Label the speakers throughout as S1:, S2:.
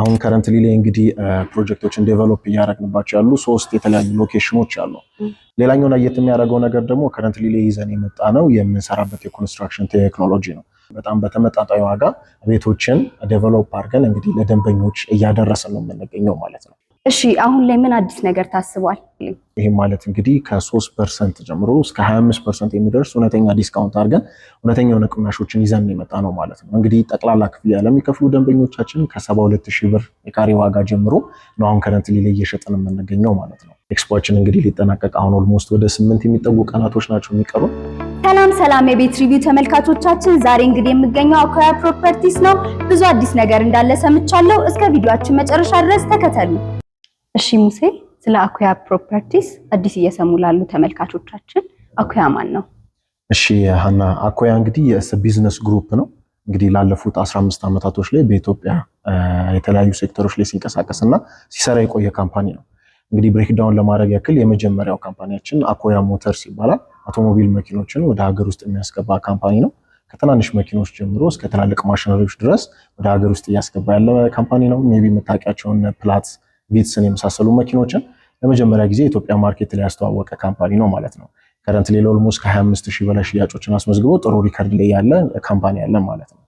S1: አሁን ከረንትሊ ላይ እንግዲህ ፕሮጀክቶችን ዴቨሎፕ እያደረግንባቸው ያሉ 3 የተለያዩ ሎኬሽኖች አሉ። ሌላኛው ለየት የሚያደርገው ነገር ደግሞ ከረንትሊ ላይ ይዘን የመጣ ነው የምንሰራበት የኮንስትራክሽን ቴክኖሎጂ ነው። በጣም በተመጣጣኝ ዋጋ ቤቶችን ዴቨሎፕ አድርገን እንግዲህ ለደንበኞች እያደረሰን ነው የምንገኘው ማለት ነው።
S2: እሺ አሁን ላይ ምን አዲስ ነገር ታስቧል?
S1: ይሄ ማለት እንግዲህ ከ3% ጀምሮ እስከ 25% የሚደርስ እውነተኛ ዲስካውንት አድርገን እውነተኛ የሆነ ቅናሾችን ይዘን የመጣ ነው ማለት ነው። እንግዲህ ጠቅላላ ክፍያ ለሚከፍሉ ደንበኞቻችን ከ72000 ብር የካሬ ዋጋ ጀምሮ ነው አሁን ከረንትሊ ላይ እየሸጥን የምንገኘው ማለት ነው። ኤክስፖችን እንግዲህ ሊጠናቀቅ አሁን ኦልሞስት ወደ 8 የሚጠጉ ቀናቶች ናቸው የሚቀሩ።
S2: ሰላም የቤት ሪቪው ተመልካቾቻችን፣ ዛሬ እንግዲህ የምገኘው አኮያ ፕሮፐርቲስ ነው። ብዙ አዲስ ነገር እንዳለ ሰምቻለሁ። እስከ ቪዲዮአችን መጨረሻ ድረስ ተከተሉ። እሺ ሙሴ፣ ስለ አኮያ ፕሮፐርቲስ አዲስ እየሰሙ ላሉ ተመልካቾቻችን አኮያ ማን ነው?
S1: እሺ ሀና፣ አኮያ እንግዲህ ቢዝነስ ግሩፕ ነው። እንግዲህ ላለፉት 15 ዓመታቶች ላይ በኢትዮጵያ የተለያዩ ሴክተሮች ላይ ሲንቀሳቀስና ሲሰራ የቆየ ካምፓኒ ነው። እንግዲህ ብሬክዳውን ለማድረግ ያክል የመጀመሪያው ካምፓኒያችን አኮያ ሞተርስ ይባላል። አውቶሞቢል መኪኖችን ወደ ሀገር ውስጥ የሚያስገባ ካምፓኒ ነው። ከትናንሽ መኪኖች ጀምሮ እስከ ትላልቅ ማሽነሪዎች ድረስ ወደ ሀገር ውስጥ እያስገባ ያለ ካምፓኒ ነው። ሜቢ የምታውቂያቸውን ፕላት፣ ቪትስን የመሳሰሉ መኪኖችን ለመጀመሪያ ጊዜ የኢትዮጵያ ማርኬት ላይ ያስተዋወቀ ካምፓኒ ነው ማለት ነው። ከረንት ላይ ኦልሞስት ከ25000 በላይ ሽያጮችን አስመዝግቦ ጥሩ ሪከርድ ላይ ያለ ካምፓኒ ያለ ማለት ነው።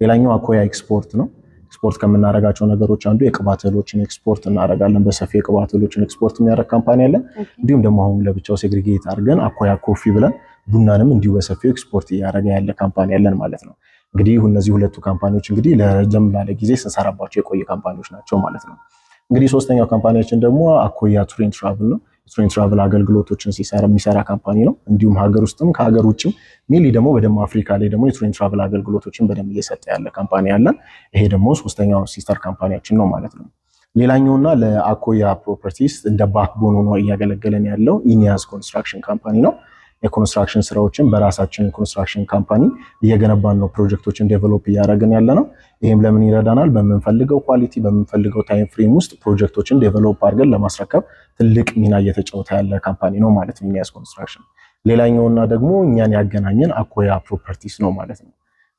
S1: ሌላኛው አኮያ ኤክስፖርት ነው። ኤክስፖርት ከምናደርጋቸው ነገሮች አንዱ የቅባት እህሎችን ኤክስፖርት እናደርጋለን። በሰፊው የቅባት እህሎችን ኤክስፖርት የሚያደርግ ካምፓኒ አለ። እንዲሁም ደግሞ አሁን ለብቻው ሴግሪጌት አድርገን አኮያ ኮፊ ብለን ቡናንም እንዲሁ በሰፊው ኤክስፖርት እያደረገ ያለ ካምፓኒ ያለን ማለት ነው። እንግዲህ እነዚህ ሁለቱ ካምፓኒዎች እንግዲህ ለረጅም ላለ ጊዜ ስንሰራባቸው የቆየ ካምፓኒዎች ናቸው ማለት ነው። እንግዲህ ሶስተኛው ካምፓኒያችን ደግሞ አኮያ ቱር ኤንድ ትራቭል ነው። ቱር ኤንድ ትራቭል አገልግሎቶችን የሚሰራ ካምፓኒ ነው። እንዲሁም ሀገር ውስጥም ከሀገር ውጭም ሜንሊ ደግሞ በደሞ አፍሪካ ላይ ደግሞ የቱር ኤንድ ትራቭል አገልግሎቶችን በደንብ እየሰጠ ያለ ካምፓኒ ያለን፣ ይሄ ደግሞ ሶስተኛው ሲስተር ካምፓኒያችን ነው ማለት ነው። ሌላኛውና ለአኮያ ፕሮፐርቲስ እንደ ባክቦን ሆኖ እያገለገለን ያለው ኢኒያስ ኮንስትራክሽን ካምፓኒ ነው። የኮንስትራክሽን ስራዎችን በራሳችን ኮንስትራክሽን ካምፓኒ እየገነባን ነው ፕሮጀክቶችን ዴቨሎፕ እያደረግን ያለ ነው። ይህም ለምን ይረዳናል? በምንፈልገው ኳሊቲ በምንፈልገው ታይም ፍሬም ውስጥ ፕሮጀክቶችን ዴቨሎፕ አድርገን ለማስረከብ ትልቅ ሚና እየተጫወተ ያለ ካምፓኒ ነው ማለት ነው ኢኒያስ ኮንስትራክሽን። ሌላኛውና ደግሞ እኛን ያገናኘን አኮያ ፕሮፐርቲስ ነው ማለት ነው።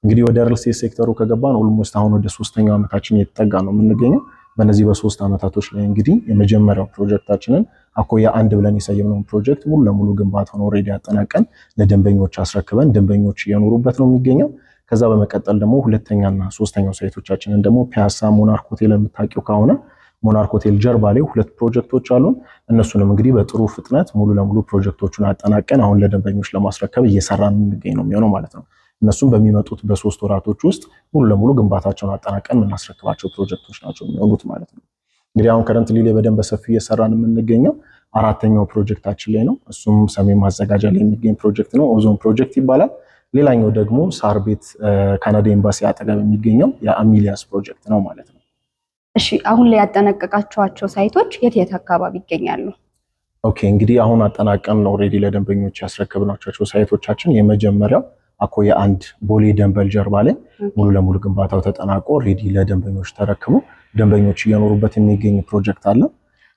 S1: እንግዲህ ወደ ሪል ስቴት ሴክተሩ ከገባን ኦልሞስት አሁን ወደ 3ኛው ዓመታችን እየተጠጋ ነው የምንገኘው። በእነዚህ በ3 ዓመታቶች ላይ እንግዲህ የመጀመሪያው ፕሮጀክታችንን አኮያ 1 ብለን የሰየምነውን ፕሮጀክት ሙሉ ለሙሉ ግንባታውን ኦልሬዲ አጠናቀን ለደንበኞች አስረክበን ደንበኞች እየኖሩበት ነው የሚገኘው። ከዛ በመቀጠል ደግሞ ሁለተኛና ሶስተኛው ሳይቶቻችንን ደግሞ ፒያሳ ሞናርክ ሆቴል የምታውቂው ከሆነ ሞናርክ ሆቴል ጀርባ ላይ 2 ፕሮጀክቶች አሉን። እነሱንም እንግዲህ በጥሩ ፍጥነት ሙሉ ለሙሉ ፕሮጀክቶቹን አጠናቀን አሁን ለደንበኞች ለማስረከብ እየሰራን እንገኝ ነው የሚሆነው ማለት ነው። እነሱም በሚመጡት በ3 ወራቶች ውስጥ ሙሉ ለሙሉ ግንባታቸውን አጠናቀን የምናስረክባቸው ፕሮጀክቶች ናቸው የሚሆኑት ማለት ነው። እንግዲህ አሁን ከረንትሊ ላይ በደንብ በሰፊው እየሰራን የምንገኘው 4ኛው ፕሮጀክታችን ላይ ነው። እሱም ሰሜን ማዘጋጃ ላይ የሚገኝ ፕሮጀክት ነው፣ ኦዞን ፕሮጀክት ይባላል። ሌላኛው ደግሞ ሳር ቤት ካናዳ ኤምባሲ አጠገብ የሚገኘው የአሚሊያስ ፕሮጀክት ነው ማለት ነው።
S2: እሺ አሁን ላይ ያጠናቀቃቸዋቸው ሳይቶች የት አካባቢ ይገኛሉ?
S1: ኦኬ እንግዲህ አሁን አጠናቀን ኦልሬዲ ለደንበኞች ያስረከብናቸው ሳይቶቻችን የመጀመሪያው አኮያ 1 ቦሌ ደንበል ጀርባ ላይ ሙሉ ለሙሉ ግንባታው ተጠናቆ ኦልሬዲ ለደንበኞች ተረክቦ ደንበኞች እየኖሩበት የሚገኝ ፕሮጀክት አለ።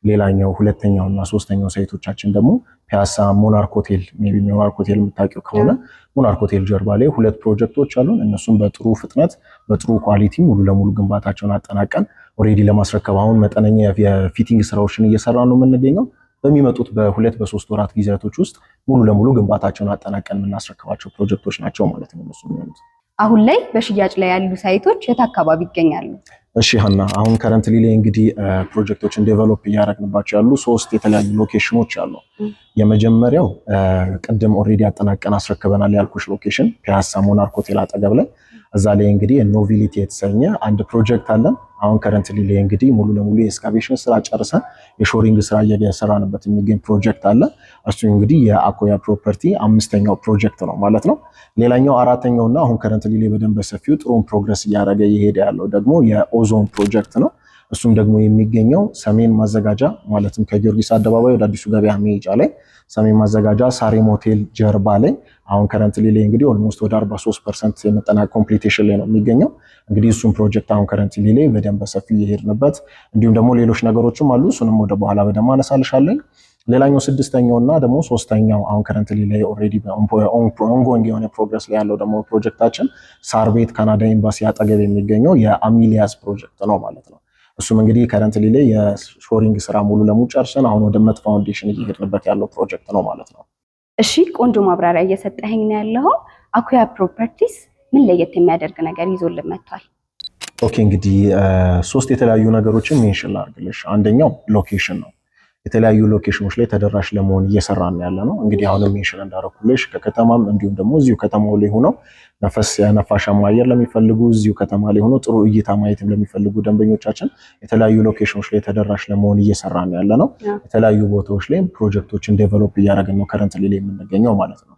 S1: ሌላኛው ሁለተኛውና ሶስተኛው ሳይቶቻችን ደግሞ ፒያሳ ሞናርክ ሆቴል ሜቢ ሞናርክ ሆቴል የምታውቂው ከሆነ ሞናርክ ሆቴል ጀርባ ላይ 2 ፕሮጀክቶች አሉን። እነሱም በጥሩ ፍጥነት በጥሩ ኳሊቲ ሙሉ ለሙሉ ግንባታቸውን አጠናቀን ኦልሬዲ ለማስረከብ አሁን መጠነኛ የፊቲንግ ስራዎችን እየሰራ ነው የምንገኘው። በሚመጡት በ2-3 ወራት ጊዜያቶች ውስጥ ሙሉ ለሙሉ ግንባታቸውን አጠናቀን የምናስረክባቸው ፕሮጀክቶች ናቸው ማለት ነው እነሱ የሚሆኑት።
S2: አሁን ላይ በሽያጭ ላይ ያሉ ሳይቶች የት አካባቢ ይገኛሉ?
S1: እሺ ሀና፣ አሁን ከረንትሊ ላይ እንግዲህ ፕሮጀክቶችን ዴቨሎፕ እያደረግንባቸው ያሉ 3 የተለያዩ ሎኬሽኖች አሉ። የመጀመሪያው ቅድም ኦልሬዲ አጠናቀን አስረክበናል ያልኩሽ ሎኬሽን ፒያሳ ሞናርክ ሆቴል አጠገብ ላይ፣ እዛ ላይ እንግዲህ ኖቪሊቲ የተሰኘ አንድ ፕሮጀክት አለን። አሁን ከረንትሊ ላይ እንግዲህ ሙሉ ለሙሉ የኤክስካቬሽን ስራ ጨርሰን የሾሪንግ ስራ እየሰራንበት የሚገኝ ፕሮጀክት አለ። እሱ እንግዲህ የአኮያ ፕሮፐርቲ 5ኛው ፕሮጀክት ነው ማለት ነው። ሌላኛው 4ኛውና አሁን ከረንትሊ ላይ በደንብ በሰፊው ጥሩ ፕሮግረስ እያደረገ እየሄደ ያለው ደግሞ የኦዞን ፕሮጀክት ነው። እሱም ደግሞ የሚገኘው ሰሜን ማዘጋጃ ማለትም ከጊዮርጊስ አደባባይ ወደ አዲሱ ገበያ መሄጃ ላይ ሰሜን ማዘጋጃ ሳሬም ሆቴል ጀርባ ላይ አሁን ከረንትሊ ላይ እንግዲህ ኦልሞስት ወደ 43% የመጠናቀቅ ኮምፕሊቴሽን ላይ ነው የሚገኘው። እንግዲህ እሱም ፕሮጀክት አሁን ከረንትሊ ላይ በደንብ በሰፊው እየሄድንበት እንዲሁም ደግሞ ሌሎች ነገሮችም አሉ። እሱንም ወደ በኋላ በደንብ አነሳልሻለሁ። ሌላኛው 6ኛውና ደግሞ 3ኛው አሁን ከረንትሊ ላይ ኦልሬዲ ኦንጎይንግ የሆነ ፕሮግረስ ላይ ያለው ደግሞ ፕሮጀክታችን ሳር ቤት ካናዳ ኤምባሲ አጠገብ የሚገኘው የአሚሊያስ ፕሮጀክት ነው ማለት ነው። እሱም እንግዲህ ከረንትሊ ላይ የሾሪንግ ስራ ሙሉ ለሙሉ ጨርሰን አሁን ወደ መት ፋውንዴሽን እየሄድንበት ያለው ፕሮጀክት ነው ማለት ነው።
S2: እሺ ቆንጆ ማብራሪያ እየሰጠኸኝ ነው ያለው። አኩያ ፕሮፐርቲስ ምን ለየት የሚያደርግ ነገር ይዞልን መጥቷል?
S1: ኦኬ እንግዲህ 3 የተለያዩ ነገሮችን ሜንሽን ላድርግልሽ። አንደኛው ሎኬሽን ነው። የተለያዩ ሎኬሽኖች ላይ ተደራሽ ለመሆን እየሰራን ያለ ነው። እንግዲህ አሁንም ሜንሽን እንዳደረኩልሽ ከከተማም እንዲሁም ደግሞ እዚሁ ከተማው ላይ ሆነው ነፋሻማ አየር ለሚፈልጉ እዚሁ ከተማ ላይ ሆነው ጥሩ እይታ ማየትም ለሚፈልጉ ደንበኞቻችን የተለያዩ ሎኬሽኖች ላይ ተደራሽ ለመሆን እየሰራን ያለ ነው። የተለያዩ ቦታዎች ላይ ፕሮጀክቶችን ዴቨሎፕ እያደረግን ነው ከረንትሊ ላይ የምንገኘው ማለት ነው።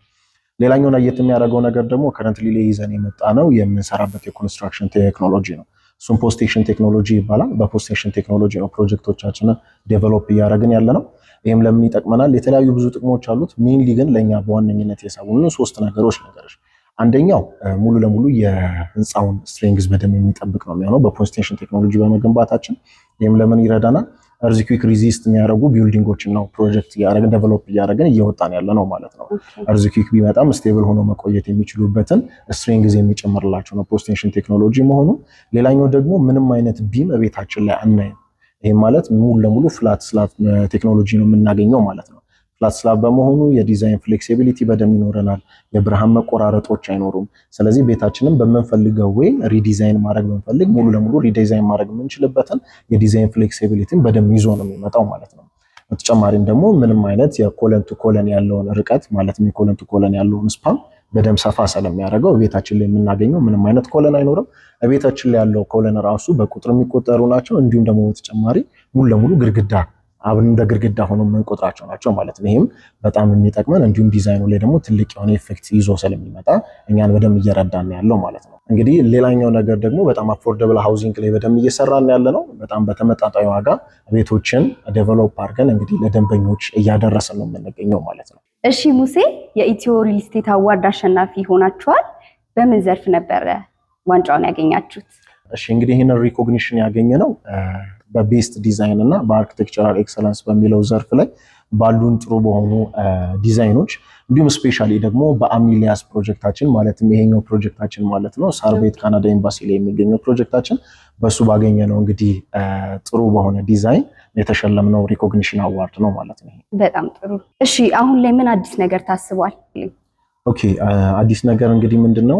S1: ሌላኛው ለየት የሚያደርገው ነገር ደግሞ ከረንትሊ ላይ ይዘን የመጣ ነው የምንሰራበት የኮንስትራክሽን ቴክኖሎጂ ነው። እሱም ፖስቴሽን ቴክኖሎጂ ይባላል። በፖስቴሽን ቴክኖሎጂ ነው ፕሮጀክቶቻችንን ዴቨሎፕ እያደረግን ያለ ነው። ይህም ለምን ይጠቅመናል? የተለያዩ ብዙ ጥቅሞች አሉት። ሜንሊ ግን ለእኛ በዋነኝነት የሳቡን 3 ነገሮች ነገሮች አንደኛው ሙሉ ለሙሉ የህንፃውን ስትሬንግዝ በደንብ የሚጠብቅ ነው የሚሆነው በፖስቴሽን ቴክኖሎጂ በመገንባታችን። ይህም ለምን ይረዳናል? እርዝኩዊክ ሪዚስት የሚያደርጉ ቢልዲንጎችን ነው ፕሮጀክት እያደረግን ዴቨሎፕ እያደረግን እየወጣን ያለ ነው ማለት ነው። እርዝኩዊክ ቢመጣም ስቴብል ሆኖ መቆየት የሚችሉበትን ስትሬንግዝ የሚጨምርላቸው ነው ፖስቴሽን ቴክኖሎጂ መሆኑ። ሌላኛው ደግሞ ምንም አይነት ቢም ቤታችን ላይ አናይም። ይህም ማለት ሙሉ ለሙሉ ፍላት ስላብ ቴክኖሎጂ ነው የምናገኘው ማለት ነው። ፍላት ስላብ በመሆኑ የዲዛይን ፍሌክሲቢሊቲ በደንብ ይኖረናል። የብርሃን መቆራረጦች አይኖሩም። ስለዚህ ቤታችንን በምንፈልገው ወይ ሪዲዛይን ማድረግ ብንፈልግ ሙሉ ለሙሉ ሪዲዛይን ማድረግ የምንችልበትን የዲዛይን ፍሌክሲቢሊቲን በደንብ ይዞ ነው የሚመጣው ማለት ነው። በተጨማሪም ደግሞ ምንም አይነት የኮለን ቱ ኮለን ያለውን ርቀት ማለትም የኮለን ቱ ኮለን ያለውን ስፓን በደንብ ሰፋ ስለሚያደርገው ቤታችን ላይ የምናገኘው ምንም አይነት ኮለን አይኖርም። ቤታችን ላይ ያለው ኮለን ራሱ በቁጥር የሚቆጠሩ ናቸው። እንዲሁም ደግሞ በተጨማሪ ሙሉ ለሙሉ ግድግዳ አብን እንደ ግድግዳ ሆኖ የምንቆጥራቸው ናቸው ማለት ነው። ይህም በጣም የሚጠቅመን እንዲሁም ዲዛይኑ ላይ ደግሞ ትልቅ የሆነ ኢፌክት ይዞ ስለሚመጣ እኛን በደንብ እየረዳን ያለው ማለት ነው። እንግዲህ ሌላኛው ነገር ደግሞ በጣም አፎርደብል ሃውዚንግ ላይ በደንብ እየሰራን ያለ ነው። በጣም በተመጣጣኝ ዋጋ ቤቶችን ዴቨሎፕ አድርገን እንግዲህ ለደንበኞች እያደረሰን ነው የምንገኘው ማለት ነው።
S2: እሺ ሙሴ፣ የኢትዮ ሪል ስቴት አዋርድ አሸናፊ ሆናችኋል። በምን ዘርፍ ነበረ ዋንጫውን ያገኛችሁት?
S1: እሺ እንግዲህ ይህንን ሪኮግኒሽን ያገኘ ነው በቤስት ዲዛይን እና በአርኪቴክቸራል ኤክሰለንስ በሚለው ዘርፍ ላይ ባሉን ጥሩ በሆኑ ዲዛይኖች እንዲሁም ስፔሻሊ ደግሞ በአሚሊያስ ፕሮጀክታችን ማለትም ይሄኛው ፕሮጀክታችን ማለት ነው ሳር ቤት ካናዳ ኤምባሲ ላይ የሚገኘው ፕሮጀክታችን በሱ ባገኘ ነው እንግዲህ ጥሩ በሆነ ዲዛይን የተሸለምነው ሪኮግኒሽን አዋርድ ነው ማለት ነው።
S2: በጣም ጥሩ። እሺ አሁን ላይ ምን አዲስ ነገር ታስቧል?
S1: ኦኬ አዲስ ነገር እንግዲህ ምንድነው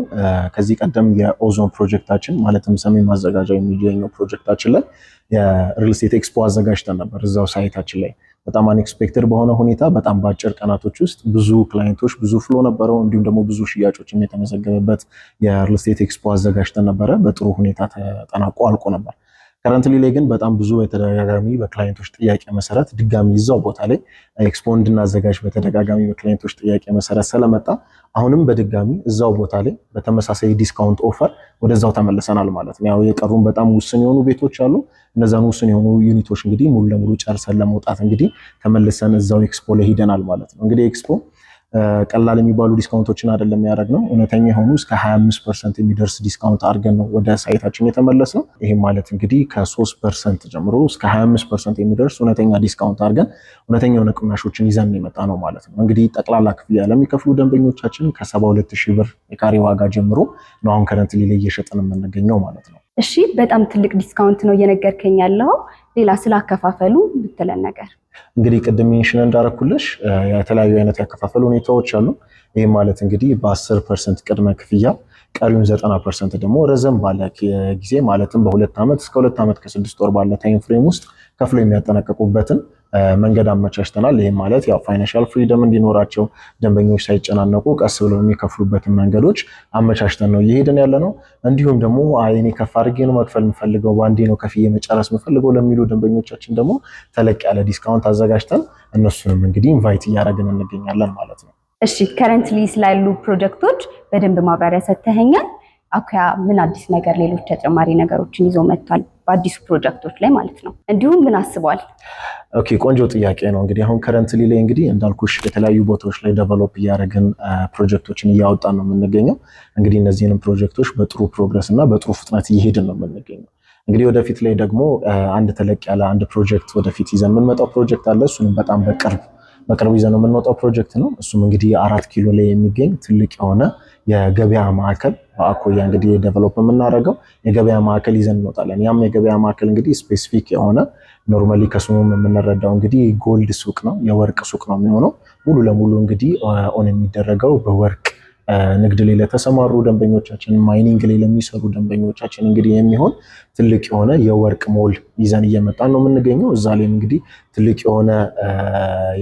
S1: ከዚህ ቀደም የኦዞን ፕሮጀክታችን ማለትም ሰሜን ማዘጋጃ የሚገኘው ፕሮጀክታችን ላይ የሪል ስቴት ኤክስፖ አዘጋጅተን ነበር እዛው ሳይታችን ላይ። በጣም አንኤክስፔክትድ በሆነ ሁኔታ በጣም በአጭር ቀናቶች ውስጥ ብዙ ክላይንቶች ብዙ ፍሎ ነበረው፣ እንዲሁም ደግሞ ብዙ ሽያጮችም የተመዘገበበት የሪል ስቴት ኤክስፖ አዘጋጅተን ነበረ። በጥሩ ሁኔታ ተጠናቆ አልቆ ነበር። ከረንትሊ ላይ ግን በጣም ብዙ የተደጋጋሚ በክላይንቶች ጥያቄ መሰረት ድጋሚ ይዛው ቦታ ላይ ኤክስፖ እንድናዘጋጅ በተደጋጋሚ በክላይንቶች ጥያቄ መሰረት ስለመጣ አሁንም በድጋሚ እዛው ቦታ ላይ በተመሳሳይ ዲስካውንት ኦፈር ወደዛው ተመልሰናል ማለት ነው። ያው የቀሩን በጣም ውስን የሆኑ ቤቶች አሉ። እነዛን ውስን የሆኑ ዩኒቶች እንግዲህ ሙሉ ለሙሉ ጨርሰን ለመውጣት እንግዲህ ተመልሰን እዛው ኤክስፖ ላይ ሄደናል ማለት ነው። እንግዲህ ኤክስፖ ቀላል የሚባሉ ዲስካውንቶችን አይደለም ያደረግነው። እውነተኛ የሆኑ እስከ 25% የሚደርስ ዲስካውንት አድርገን ነው ወደ ሳይታችን የተመለስ ነው። ይሄ ማለት እንግዲህ ከ3% ጀምሮ እስከ 25% የሚደርስ እውነተኛ ዲስካውንት አድርገን እውነተኛ የሆነ ቅናሾችን ይዘን የመጣ ነው ማለት ነው። እንግዲህ ጠቅላላ ክፍያ ለሚከፍሉ ደንበኞቻችን ከ72000 ብር የካሬ ዋጋ ጀምሮ ነው አሁን ከረንትሊ ላይ እየሸጥን የምንገኘው ማለት ነው።
S2: እሺ በጣም ትልቅ ዲስካውንት ነው እየነገርከኝ ያለው። ሌላ ስላከፋፈሉ ብትለን ነገር? እንግዲህ
S1: ቅድም ሜንሽን እንዳደረኩልሽ የተለያዩ አይነት ያከፋፈሉ ሁኔታዎች አሉ። ይህ ማለት እንግዲህ በ10% ቅድመ ክፍያ ቀሪውን 90% ደግሞ ረዘም ባለ ጊዜ ማለትም በ2 ዓመት እስከ 2 ዓመት ከ6 ወር ባለ ታይም ፍሬም ውስጥ ከፍሎ የሚያጠናቀቁበትን መንገድ አመቻችተናል። ይህ ማለት ያው ፋይናንሻል ፍሪደም እንዲኖራቸው ደንበኞች ሳይጨናነቁ ቀስ ብለው የሚከፍሉበትን መንገዶች አመቻችተን ነው እየሄድን ያለ ነው። እንዲሁም ደግሞ እኔ ከፍ አድርጌ ነው መክፈል የምፈልገው በአንዴ ነው ከፍዬ መጨረስ የምፈልገው ለሚሉ ደንበኞቻችን ደግሞ ተለቅ ያለ ዲስካውንት አዘጋጅተን እነሱንም እንግዲህ ኢንቫይት እያደረግን እንገኛለን ማለት ነው።
S2: እሺ ከረንትሊ ስላሉ ፕሮጀክቶች በደንብ ማብራሪያ ሰጥተኸኛል። አኩያ ምን አዲስ ነገር ሌሎች ተጨማሪ ነገሮችን ይዞ መጥቷል በአዲሱ ፕሮጀክቶች ላይ ማለት ነው? እንዲሁም ምን አስቧል?
S1: ኦኬ ቆንጆ ጥያቄ ነው። እንግዲህ አሁን ከረንትሊ ላይ እንግዲህ እንዳልኩሽ የተለያዩ ቦታዎች ላይ ዴቨሎፕ እያደረግን ፕሮጀክቶችን እያወጣን ነው የምንገኘው። እንግዲህ እነዚህንም ፕሮጀክቶች በጥሩ ፕሮግረስ እና በጥሩ ፍጥነት እየሄድን ነው የምንገኘው። እንግዲህ ወደፊት ላይ ደግሞ አንድ ተለቅ ያለ አንድ ፕሮጀክት ወደፊት ይዘን የምንመጣው ፕሮጀክት አለ። እሱንም በጣም በቅርብ ይዘን የምንወጣው ፕሮጀክት ነው። እሱም እንግዲህ 4 ኪሎ ላይ የሚገኝ ትልቅ የሆነ የገበያ ማዕከል በአኮያ እንግዲህ ዴቨሎፕ የምናደርገው የገበያ ማዕከል ይዘን እንወጣለን። ያም የገበያ ማዕከል እንግዲህ ስፔሲፊክ የሆነ ኖርማሊ ከስሙም የምንረዳው እንግዲህ ጎልድ ሱቅ ነው፣ የወርቅ ሱቅ ነው የሚሆነው። ሙሉ ለሙሉ እንግዲህ ኦን የሚደረገው በወርቅ ንግድ ላይ ለተሰማሩ ደንበኞቻችን፣ ማይኒንግ ላይ ለሚሰሩ ደንበኞቻችን እንግዲህ የሚሆን ትልቅ የሆነ የወርቅ ሞል ይዘን እየመጣን ነው የምንገኘው። እዛ ላይ እንግዲህ ትልቅ የሆነ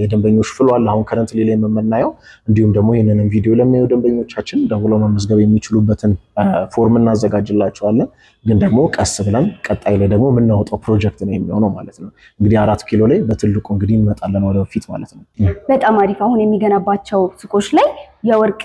S1: የደንበኞች ፍሎ አለ አሁን ከረንት ላይ የምናየው። እንዲሁም ደግሞ ይህንንም ቪዲዮ ለሚያዩ ደንበኞቻችን ደውለው መመዝገብ የሚችሉበትን ፎርም እናዘጋጅላቸዋለን። ግን ደግሞ ቀስ ብለን ቀጣይ ላይ ደግሞ የምናወጣው ፕሮጀክት ነው የሚሆነው ማለት ነው። እንግዲህ 4 ኪሎ ላይ በትልቁ እንግዲህ እንመጣለን ወደፊት ማለት ነው።
S2: በጣም አሪፍ። አሁን የሚገነባቸው ሱቆች ላይ የወርቅ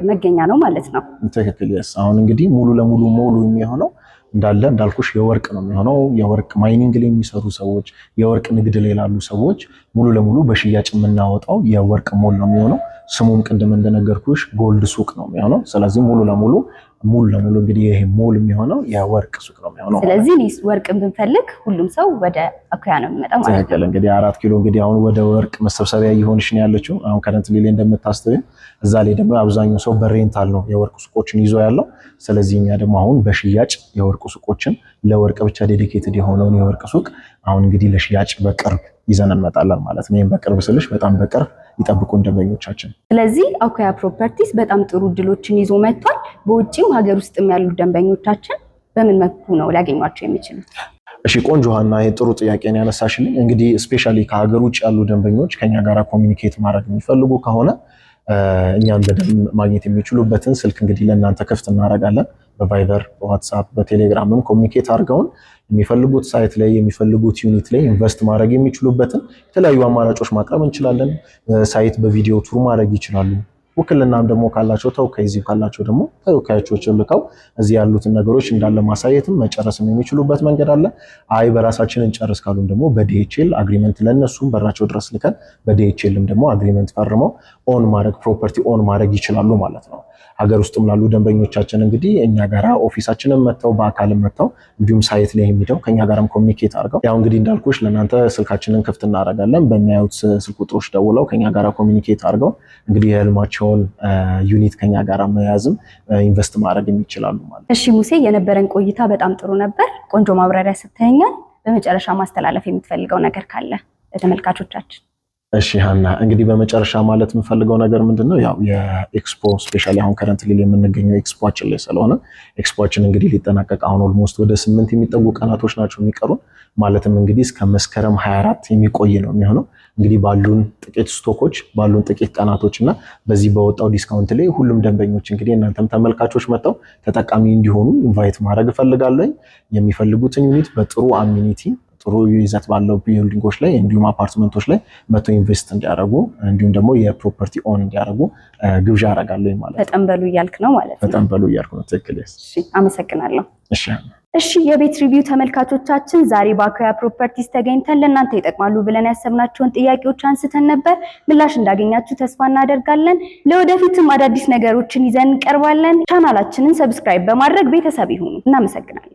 S2: መገኛ ነው ማለት ነው።
S1: ትክክል። አሁን እንግዲህ ሙሉ ለሙሉ ሞሉ የሚሆነው እንዳለ እንዳልኩሽ የወርቅ ነው የሚሆነው። የወርቅ ማይኒንግ ላይ የሚሰሩ ሰዎች፣ የወርቅ ንግድ ላይ ላሉ ሰዎች ሙሉ ለሙሉ በሽያጭ የምናወጣው የወርቅ ሞል ነው የሚሆነው። ስሙም ቅድም እንደነገርኩሽ ጎልድ ሱቅ ነው የሚሆነው። ስለዚህ ሙሉ ለሙሉ እንግዲህ ይሄ ሞል የሚሆነው የወርቅ ሱቅ ነው የሚሆነው።
S2: ስለዚህ ወርቅን ብንፈልግ ሁሉም ሰው ወደ አኮያ ነው የሚመጣው ማለት ነው።
S1: እንግዲህ 4 ኪሎ እንግዲህ አሁን ወደ ወርቅ መሰብሰቢያ እየሆንሽ ነው ያለችው። አሁን ከረንት ላይ እንደምታስተውይ እዛ ላይ ደግሞ አብዛኛው ሰው በሬንታል ነው የወርቅ ሱቆችን ይዞ ያለው። ስለዚህ እኛ ደግሞ አሁን በሽያጭ የወርቅ ሱቆችን ለወርቅ ብቻ ዴዲኬትድ የሆነውን የወርቅ ሱቅ አሁን እንግዲህ ለሽያጭ በቅርብ ይዘን እንመጣለን ማለት ነው። ይሄን በቅርብ ስልሽ በጣም በቅርብ ይጠብቁን ደንበኞቻችን።
S2: ስለዚህ አኮያ ፕሮፐርቲስ በጣም ጥሩ እድሎችን ይዞ መጥቷል። በውጭም ሀገር ውስጥም ያሉ ደንበኞቻችን በምን መልኩ ነው ሊያገኟቸው የሚችሉት?
S1: እሺ ቆንጆ ሀና፣ ይሄ ጥሩ ጥያቄ ነው ያነሳሽልኝ። እንግዲህ ስፔሻሊ ከሀገር ውጭ ያሉ ደንበኞች ከኛ ጋር ኮሚኒኬት ማድረግ የሚፈልጉ ከሆነ እኛን በደንብ ማግኘት የሚችሉበትን ስልክ እንግዲህ ለእናንተ ክፍት እናደርጋለን። በቫይበር፣ በዋትሳፕ፣ በቴሌግራምም ኮሚኒኬት አድርገውን የሚፈልጉት ሳይት ላይ የሚፈልጉት ዩኒት ላይ ኢንቨስት ማድረግ የሚችሉበትን የተለያዩ አማራጮች ማቅረብ እንችላለን። ሳይት በቪዲዮ ቱር ማድረግ ይችላሉ። ውክልናም ደግሞ ካላቸው ተወካይ እዚህ ካላቸው ደግሞ ተወካዮችን ልከው እዚህ ያሉትን ነገሮች እንዳለ ማሳየትም መጨረስም የሚችሉበት መንገድ አለ። አይ በራሳችን እንጨርስ ካሉም ደግሞ በዲኤችኤል አግሪመንት ለነሱም በራቸው ድረስ ልከን በዲኤችኤልም ደግሞ አግሪመንት ፈርመው ኦን ማድረግ ፕሮፐርቲ ኦን ማድረግ ይችላሉ ማለት ነው። ሀገር ውስጥም ላሉ ደንበኞቻችን እንግዲህ እኛ ጋራ ኦፊሳችንን መጥተው በአካልም መጥተው እንዲሁም ሳይት ላይ የሚሄደው ከኛ ጋራም ኮሚኒኬት አድርገው ያው እንግዲህ እንዳልኩሽ ለእናንተ ስልካችንን ክፍት እናደርጋለን። በሚያዩት ስልክ ቁጥሮች ደውለው ከኛ ጋራ ኮሚኒኬት አድርገው እንግዲህ የህልማቸውን ዩኒት ከኛ ጋራ መያዝም ኢንቨስት ማድረግ ይችላሉ ማለት።
S2: እሺ ሙሴ፣ የነበረን ቆይታ በጣም ጥሩ ነበር። ቆንጆ ማብራሪያ ሰጥተኸኛል። በመጨረሻ ማስተላለፍ የምትፈልገው ነገር ካለ ለተመልካቾቻችን?
S1: እሺ ሀና፣ እንግዲህ በመጨረሻ ማለት የምፈልገው ነገር ምንድነው፣ ያው የኤክስፖ ስፔሻሊ አሁን ከረንትሊ የምንገኘው ኤክስፖአችን ላይ ስለሆነ ኤክስፖአችን እንግዲህ ሊጠናቀቅ አሁን ኦልሞስት ወደ 8 የሚጠጉ ቀናቶች ናቸው የሚቀሩን። ማለትም እንግዲህ እስከ መስከረም 24 የሚቆይ ነው የሚሆነው። እንግዲህ ባሉን ጥቂት ስቶኮች ባሉን ጥቂት ቀናቶች እና በዚህ በወጣው ዲስካውንት ላይ ሁሉም ደንበኞች እንግዲህ እናንተም ተመልካቾች መጥተው ተጠቃሚ እንዲሆኑ ኢንቫይት ማድረግ እፈልጋለሁ። የሚፈልጉትን ዩኒት በጥሩ አሚኒቲ ጥሩ ይዘት ባለው ቢልዲንጎች ላይ እንዲሁም አፓርትመንቶች ላይ መጥተው ኢንቨስት እንዲያደርጉ እንዲሁም ደግሞ የፕሮፐርቲ ኦን እንዲያደርጉ ግብዣ አደርጋለሁ ማለት ነው።
S2: በጣም በሉ እያልክ ነው ማለት ነው?
S1: በጣም በሉ እያልኩ ነው። ትክክል።
S2: እሺ፣ አመሰግናለሁ።
S1: እሺ
S2: የቤት ሪቪው ተመልካቾቻችን ዛሬ በአኮያ ፕሮፐርቲስ ተገኝተን ለእናንተ ይጠቅማሉ ብለን ያሰብናቸውን ጥያቄዎች አንስተን ነበር። ምላሽ እንዳገኛችሁ ተስፋ እናደርጋለን። ለወደፊትም አዳዲስ ነገሮችን ይዘን እንቀርባለን። ቻናላችንን ሰብስክራይብ በማድረግ ቤተሰብ ይሁኑ። እናመሰግናለን።